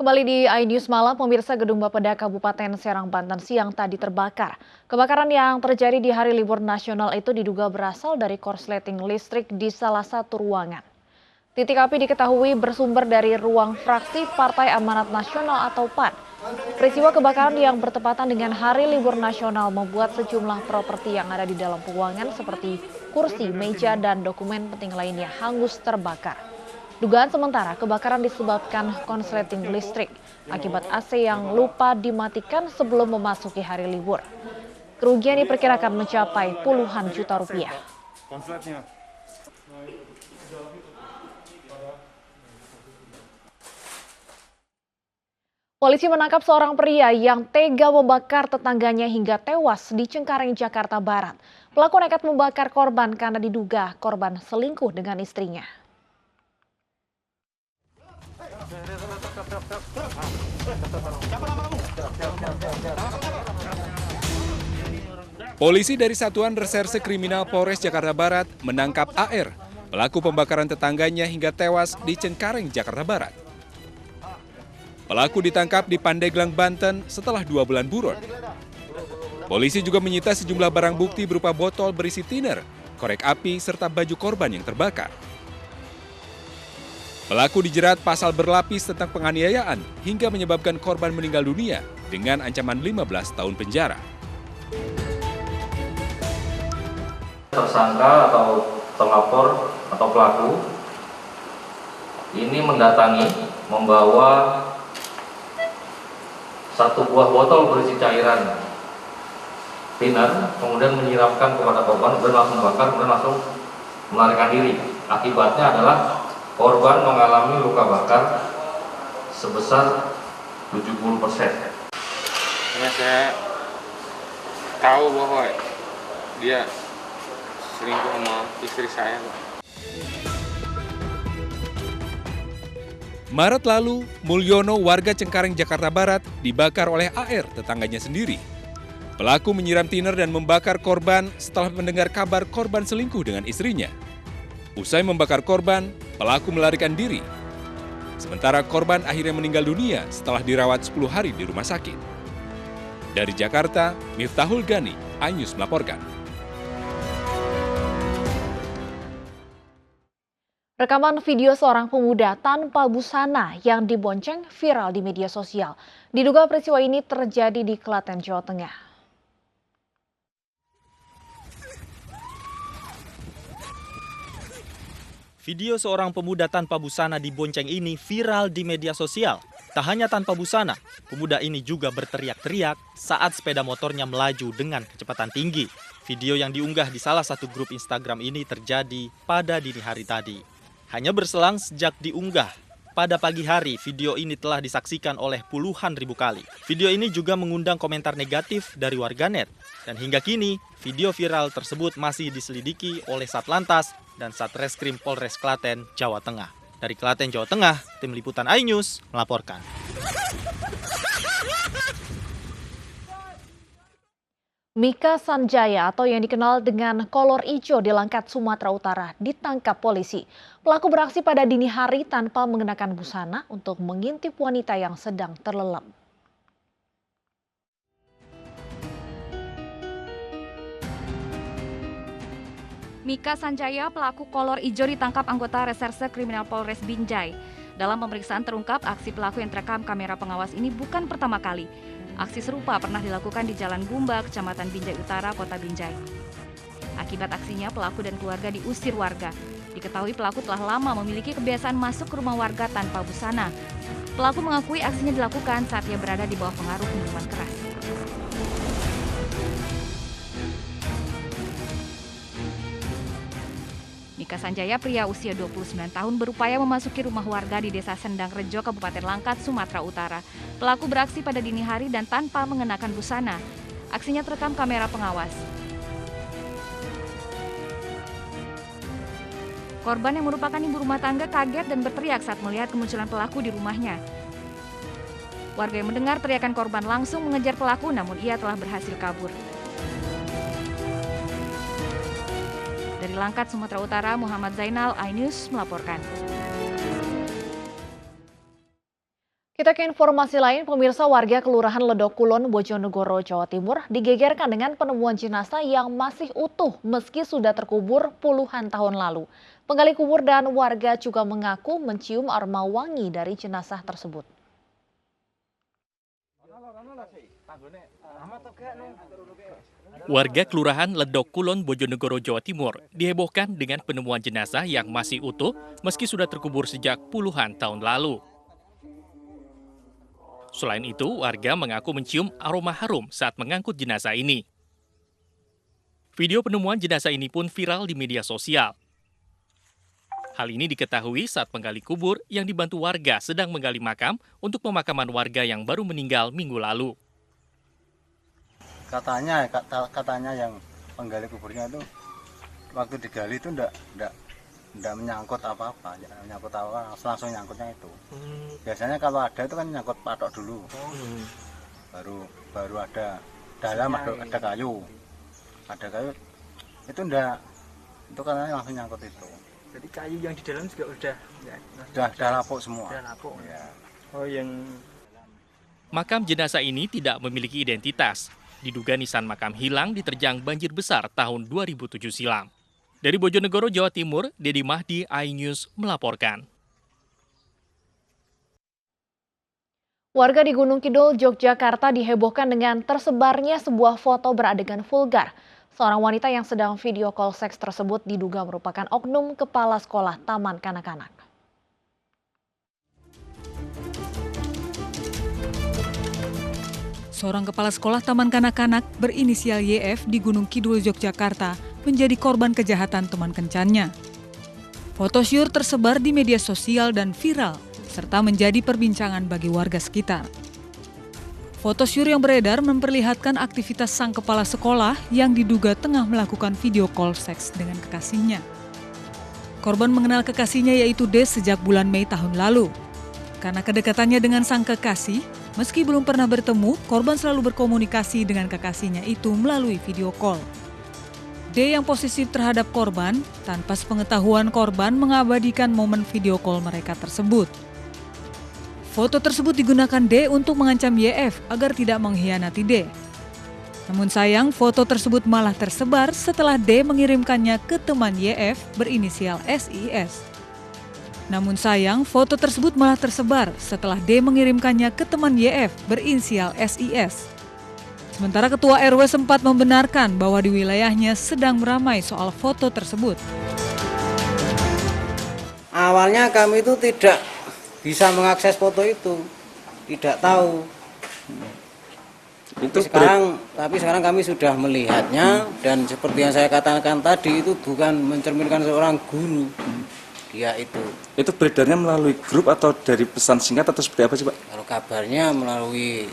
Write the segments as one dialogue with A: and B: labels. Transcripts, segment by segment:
A: Kembali di iNews Malam, pemirsa Gedung Bapeda Kabupaten Serang, Banten siang tadi terbakar. Kebakaran yang terjadi di hari libur nasional itu diduga berasal dari korsleting listrik di salah satu ruangan. Titik api diketahui bersumber dari ruang fraksi Partai Amanat Nasional atau PAN. Peristiwa kebakaran yang bertepatan dengan hari libur nasional membuat sejumlah properti yang ada di dalam ruangan seperti kursi, meja, dan dokumen penting lainnya hangus terbakar. Dugaan sementara kebakaran disebabkan konsleting listrik akibat AC yang lupa dimatikan sebelum memasuki hari libur. Kerugian diperkirakan mencapai puluhan juta rupiah. Polisi menangkap seorang pria yang tega membakar tetangganya hingga tewas di Cengkareng, Jakarta Barat. Pelaku nekat membakar korban karena diduga korban selingkuh dengan istrinya.
B: Polisi dari Satuan Reserse Kriminal Polres Jakarta Barat menangkap AR, pelaku pembakaran tetangganya hingga tewas di Cengkareng, Jakarta Barat. Pelaku ditangkap di Pandeglang, Banten setelah 2 bulan buron. Polisi juga menyita sejumlah barang bukti berupa botol berisi thinner, korek api, serta baju korban yang terbakar. Pelaku dijerat pasal berlapis tentang penganiayaan hingga menyebabkan korban meninggal dunia dengan ancaman 15 tahun penjara.
C: Tersangka atau terlapor atau pelaku ini mendatangi membawa satu buah botol berisi cairan thinner, kemudian menyiramkan kepada korban, kemudian langsung bakar, kemudian langsung melarikan diri. Akibatnya adalah korban mengalami luka bakar sebesar 70%.
D: Karena saya tahu bahwa dia selingkuh sama istri saya.
B: Maret lalu, Mulyono, warga Cengkareng, Jakarta Barat, dibakar oleh AR, tetangganya sendiri. Pelaku menyiram thinner dan membakar korban setelah mendengar kabar korban selingkuh dengan istrinya. Usai membakar korban, pelaku melarikan diri. Sementara korban akhirnya meninggal dunia setelah dirawat 10 hari di rumah sakit. Dari Jakarta, Miftahul Gani, iNews melaporkan.
A: Rekaman video seorang pemuda tanpa busana yang dibonceng viral di media sosial. Diduga peristiwa ini terjadi di Klaten, Jawa Tengah.
E: Video seorang pemuda tanpa busana dibonceng ini viral di media sosial. Tak hanya tanpa busana, pemuda ini juga berteriak-teriak saat sepeda motornya melaju dengan kecepatan tinggi. Video yang diunggah di salah satu grup Instagram ini terjadi pada dini hari tadi. Hanya berselang sejak diunggah, pada pagi hari video ini telah disaksikan oleh puluhan ribu kali. Video ini juga mengundang komentar negatif dari warganet. Dan hingga kini, video viral tersebut masih diselidiki oleh Satlantas dan Satreskrim Polres Klaten, Jawa Tengah. Dari Klaten, Jawa Tengah, tim liputan iNews melaporkan.
A: Mika Sanjaya atau yang dikenal dengan kolor ijo di Langkat, Sumatera Utara ditangkap polisi. Pelaku beraksi pada dini hari tanpa mengenakan busana untuk mengintip wanita yang sedang terlelap.
F: Mika Sanjaya, pelaku kolor ijo, ditangkap anggota Reserse Kriminal Polres Binjai. Dalam pemeriksaan terungkap aksi pelaku yang terekam kamera pengawas ini bukan pertama kali. Aksi serupa pernah dilakukan di Jalan Gumba, Kecamatan Binjai Utara, Kota Binjai. Akibat aksinya, pelaku dan keluarga diusir warga. Diketahui pelaku telah lama memiliki kebiasaan masuk ke rumah warga tanpa busana. Pelaku mengakui aksinya dilakukan saat ia berada di bawah pengaruh minuman keras. Mika Sanjaya, pria usia 29 tahun, berupaya memasuki rumah warga di Desa Sendang Rejo, Kabupaten Langkat, Sumatera Utara. Pelaku beraksi pada dini hari dan tanpa mengenakan busana. Aksinya terekam kamera pengawas. Korban yang merupakan ibu rumah tangga kaget dan berteriak saat melihat kemunculan pelaku di rumahnya. Warga yang mendengar teriakan korban langsung mengejar pelaku, namun ia telah berhasil kabur. Dari Langkat, Sumatera Utara, Muhammad Zainal, iNews melaporkan.
A: Kita ke informasi lain, pemirsa, warga Kelurahan Ledok Kulon, Bojonegoro, Jawa Timur digegerkan dengan penemuan jenazah yang masih utuh meski sudah terkubur puluhan tahun lalu. Penggali kubur dan warga juga mengaku mencium aroma wangi dari jenazah tersebut.
G: Warga Kelurahan Ledok Kulon, Bojonegoro, Jawa Timur dihebohkan dengan penemuan jenazah yang masih utuh meski sudah terkubur sejak puluhan tahun lalu. Selain itu, warga mengaku mencium aroma harum saat mengangkut jenazah ini. Video penemuan jenazah ini pun viral di media sosial. Hal ini diketahui saat penggali kubur yang dibantu warga sedang menggali makam untuk pemakaman warga yang baru meninggal minggu lalu.
H: Katanya yang penggali kuburnya itu waktu digali itu enggak menyangkut apa-apa, langsung nyangkutnya itu. Biasanya kalau ada itu kan nyangkut patok dulu, baru ada dalam ada kayu itu enggak, itu katanya langsung nyangkut itu.
I: Jadi kayu yang di dalam juga udah
H: lapuk semua.
I: Udah lapuk.
H: Ya.
I: Oh, yang
G: Makam jenazah ini tidak memiliki identitas. Diduga nisan makam hilang diterjang banjir besar tahun 2007 silam. Dari Bojonegoro, Jawa Timur, Dedi Mahdi, iNews melaporkan.
A: Warga di Gunung Kidul, Yogyakarta dihebohkan dengan tersebarnya sebuah foto beradegan vulgar. Seorang wanita yang sedang video call seks tersebut diduga merupakan oknum kepala sekolah taman kanak-kanak.
J: Seorang kepala sekolah taman kanak-kanak berinisial YF di Gunung Kidul, Yogyakarta menjadi korban kejahatan teman kencannya. Foto syur tersebar di media sosial dan viral, serta menjadi perbincangan bagi warga sekitar. Foto syur yang beredar memperlihatkan aktivitas sang kepala sekolah yang diduga tengah melakukan video call seks dengan kekasihnya. Korban mengenal kekasihnya yaitu D sejak bulan Mei tahun lalu. Karena kedekatannya dengan sang kekasih, meski belum pernah bertemu, korban selalu berkomunikasi dengan kekasihnya itu melalui video call. D yang posesif terhadap korban, tanpa sepengetahuan korban mengabadikan momen video call mereka tersebut. Foto tersebut digunakan D untuk mengancam YF agar tidak mengkhianati D. Namun sayang, foto tersebut malah tersebar setelah D mengirimkannya ke teman YF berinisial SIS. Namun sayang, foto tersebut malah tersebar setelah D mengirimkannya ke teman YF berinisial SIS. Sementara Ketua RW sempat membenarkan bahwa di wilayahnya sedang ramai soal foto tersebut.
K: Awalnya kami itu tidak bisa mengakses foto itu, tidak tahu. Tapi sekarang kami sudah melihatnya dan seperti yang saya katakan tadi itu bukan mencerminkan seorang guru. Dia itu
L: beredarnya melalui grup atau dari pesan singkat atau seperti apa sih, Pak?
K: Kalau kabarnya melalui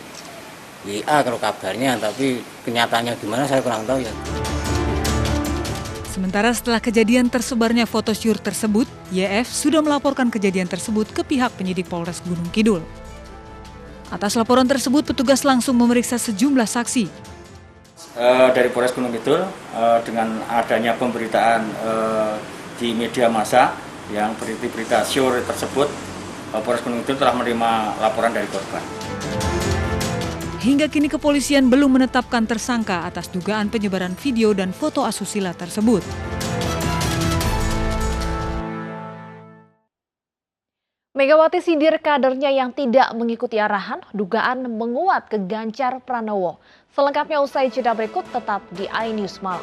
K: WA kalau kabarnya, tapi kenyataannya gimana saya kurang tahu ya.
J: Sementara setelah kejadian tersebarnya foto syur tersebut, YF sudah melaporkan kejadian tersebut ke pihak penyidik Polres Gunung Kidul. Atas laporan tersebut, petugas langsung memeriksa sejumlah saksi.
M: Dari Polres Gunung Kidul, dengan adanya pemberitaan di media massa yang berita syur tersebut, Polres Gunung Kidul telah menerima laporan dari korban.
J: Hingga kini kepolisian belum menetapkan tersangka atas dugaan penyebaran video dan foto asusila tersebut.
A: Megawati sindir kadernya yang tidak mengikuti arahan, dugaan menguat ke Ganjar Pranowo. Selengkapnya usai jeda berikut, tetap di iNews Malam.